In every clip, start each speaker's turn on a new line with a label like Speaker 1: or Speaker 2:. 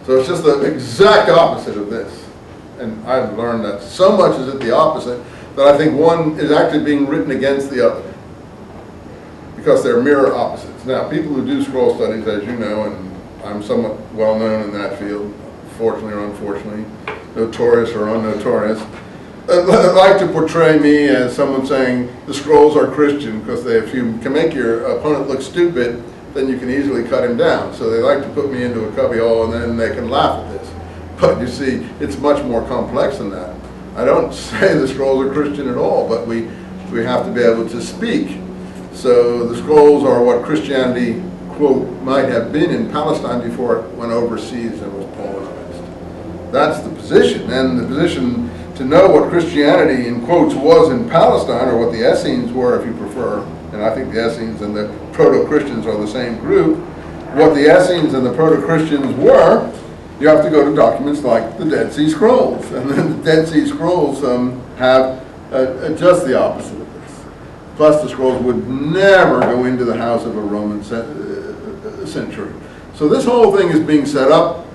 Speaker 1: So it's just the exact opposite of this. And I've learned that so much is it the opposite that I think one is actually being written against the other, because they're mirror opposites. Now, people who do scroll studies, as you know, and I'm somewhat well known in that field, fortunately or unfortunately, notorious or unnotorious, like to portray me as someone saying the scrolls are Christian, because if you can make your opponent look stupid, then you can easily cut him down. So they like to put me into a cubbyhole and then they can laugh at this. But you see, it's much more complex than that. I don't say the scrolls are Christian at all, but we have to be able to speak. So the scrolls are what Christianity, quote, might have been in Palestine before it went overseas and was Paulinized. That's the position. And the position to know what Christianity, in quotes, was in Palestine, or what the Essenes were, if you prefer, and I think the Essenes and the Proto-Christians are the same group, what the Essenes and the Proto-Christians were, you have to go to documents like the Dead Sea Scrolls. And then the Dead Sea Scrolls have just the opposite of this. Plus, the scrolls would never go into the house of a Roman centurion. So this whole thing is being set up.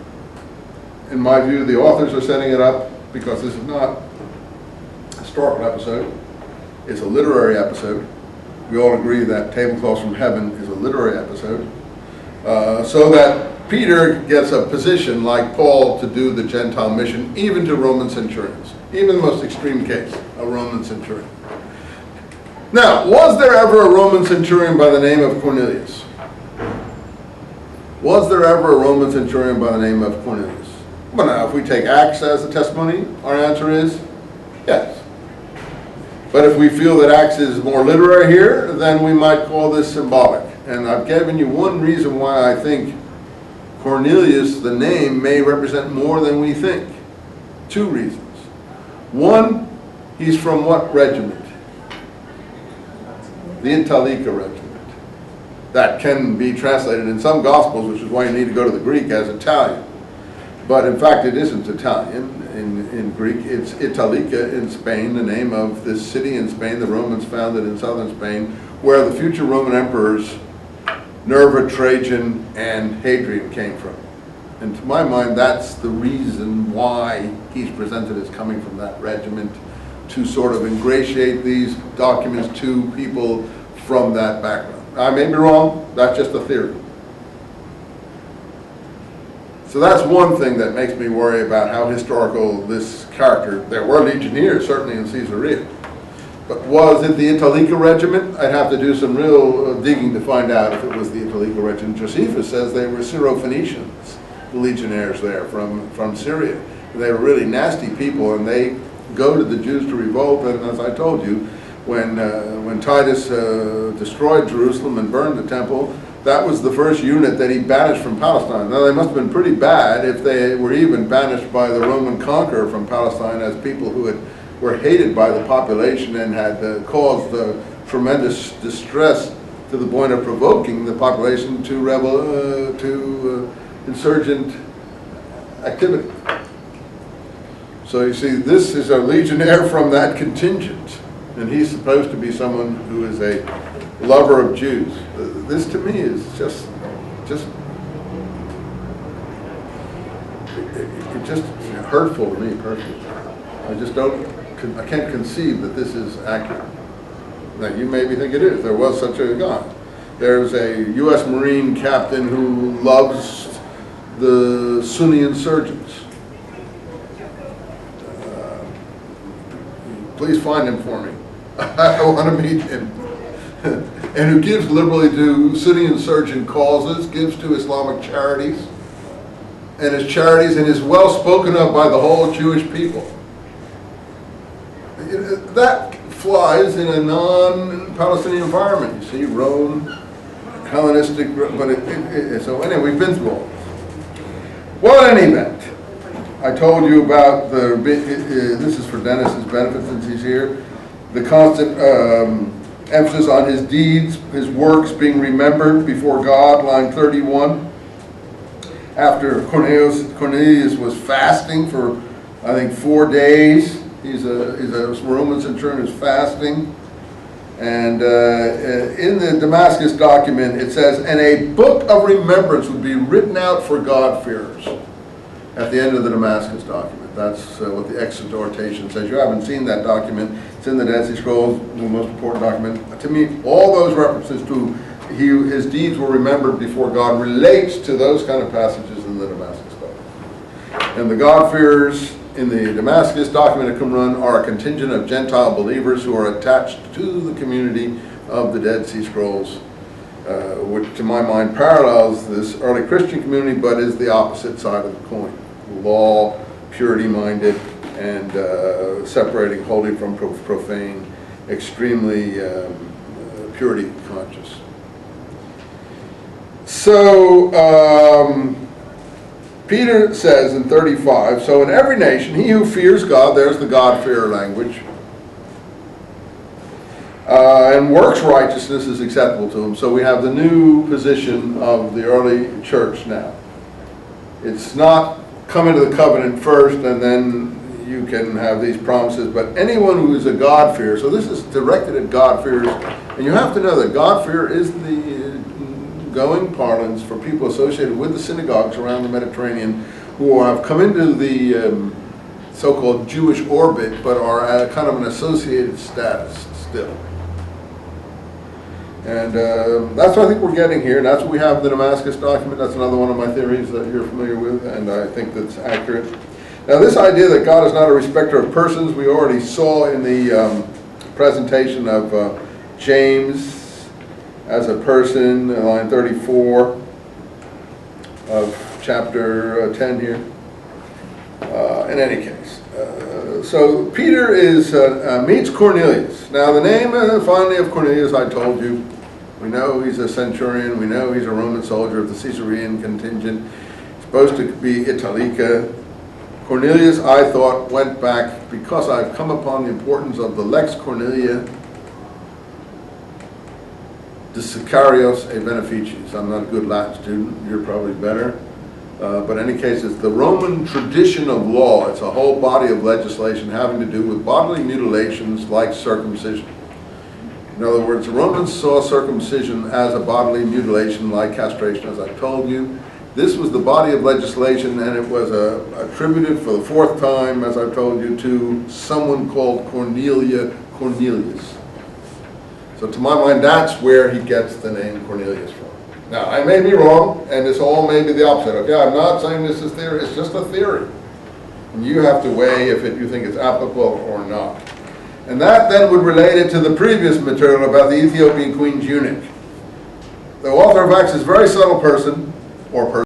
Speaker 1: In my view, the authors are setting it up, because this is not a historical episode. It's a literary episode. We all agree that Tablecloths from Heaven is a literary episode. So that Peter gets a position like Paul to do the Gentile mission, even to Roman centurions. Even the most extreme case, a Roman centurion. Now, was there ever a Roman centurion by the name of Cornelius? Was there ever a Roman centurion by the name of Cornelius? Well, now, if we take Acts as a testimony, our answer is yes. But if we feel that Acts is more literary here, then we might call this symbolic. And I've given you one reason why I think Cornelius, the name, may represent more than we think. Two reasons. One, he's from what regiment? The Italica regiment. That can be translated in some Gospels, which is why you need to go to the Greek, as Italian. But in fact, it isn't Italian in Greek. It's Italica in Spain, the name of this city in Spain the Romans founded in southern Spain, where the future Roman emperors Nerva, Trajan, and Hadrian came from. And to my mind, that's the reason why he's presented as coming from that regiment, to sort of ingratiate these documents to people from that background. I may be wrong, that's just a theory. So that's one thing that makes me worry about how historical this character, there were legionnaires certainly in Caesarea, but was it the Italica regiment? I'd have to do some real digging to find out if it was the Italica regiment. Josephus says they were Syro-Phoenicians, the legionnaires there from Syria. They were really nasty people, and they goaded the Jews to revolt. And as I told you, when Titus destroyed Jerusalem and burned the temple, that was the first unit that he banished from Palestine. Now, they must have been pretty bad if they were even banished by the Roman conqueror from Palestine as people who were hated by the population and had caused tremendous distress to the point of provoking the population to insurgent activity. So you see, this is a legionnaire from that contingent, and he's supposed to be someone who is a lover of Jews. This to me is just hurtful to me personally. I can't conceive that this is accurate. Now, you maybe think it is. There was such a guy. There's a U.S. Marine captain who loves the Sunni insurgents. Please find him for me. I want to meet him. And who gives liberally to Sunni insurgent causes, gives to Islamic charities, and his charities, and is well spoken of by the whole Jewish people. That flies in a non-Palestinian environment. You see, Rome, Hellenistic, but so anyway, we've been through all this. Well, in any event, I told you about this is for Dennis's benefit since he's here, the constant emphasis on his deeds, his works being remembered before God, line 31. After Cornelius was fasting for, I think, 4 days. He's a Roman centurion who's fasting. And in the Damascus document, it says, and a book of remembrance would be written out for God-fearers. at the end of the Damascus document. That's what the exhortation says. You haven't seen that document. It's in the Dead Sea Scrolls, the most important document. To me, all those references to his deeds were remembered before God relates to those kind of passages in the Damascus document. And the God-fearers in the Damascus document of Qumran are a contingent of Gentile believers who are attached to the community of the Dead Sea Scrolls, which to my mind parallels this early Christian community, but is the opposite side of the coin. Law, purity-minded, and separating holy from profane, extremely purity conscious. So, Peter says in 35, so in every nation, he who fears God, there's the God-fearer language, and works righteousness is acceptable to him. So we have the new position of the early church now. It's not come into the covenant first and then you can have these promises, but anyone who is a God-fearer, so this is directed at God-fearers, and you have to know that God-fear is the going parlance for people associated with the synagogues around the Mediterranean who have come into the so-called Jewish orbit, but are at kind of an associated status still. And that's what I think we're getting here, and that's what we have in the Damascus document. That's another one of my theories that you're familiar with, and I think that's accurate. Now, this idea that God is not a respecter of persons, we already saw in the presentation of James as a person, line 34 of chapter 10 here. In any case, so Peter is meets Cornelius. Now, the name finally of Cornelius, I told you. We know he's a centurion. We know he's a Roman soldier of the Caesarean contingent. He's supposed to be Italica. Cornelius, I thought, went back because I've come upon the importance of the Lex Cornelia de Sicarios e Beneficiis. I'm not a good Latin student. You're probably better. But in any case, it's the Roman tradition of law. It's a whole body of legislation having to do with bodily mutilations like circumcision. In other words, the Romans saw circumcision as a bodily mutilation like castration, as I told you. This was the body of legislation, and it was attributed for the fourth time, as I've told you, to someone called Cornelius. So to my mind, that's where he gets the name Cornelius from. Now, I may be wrong, and this all may be the opposite. Okay, I'm not saying this is theory, it's just a theory. And you have to weigh if you think it's applicable or not. And that then would relate it to the previous material about the Ethiopian queen's eunuch. The author of Acts is a very subtle person, or person.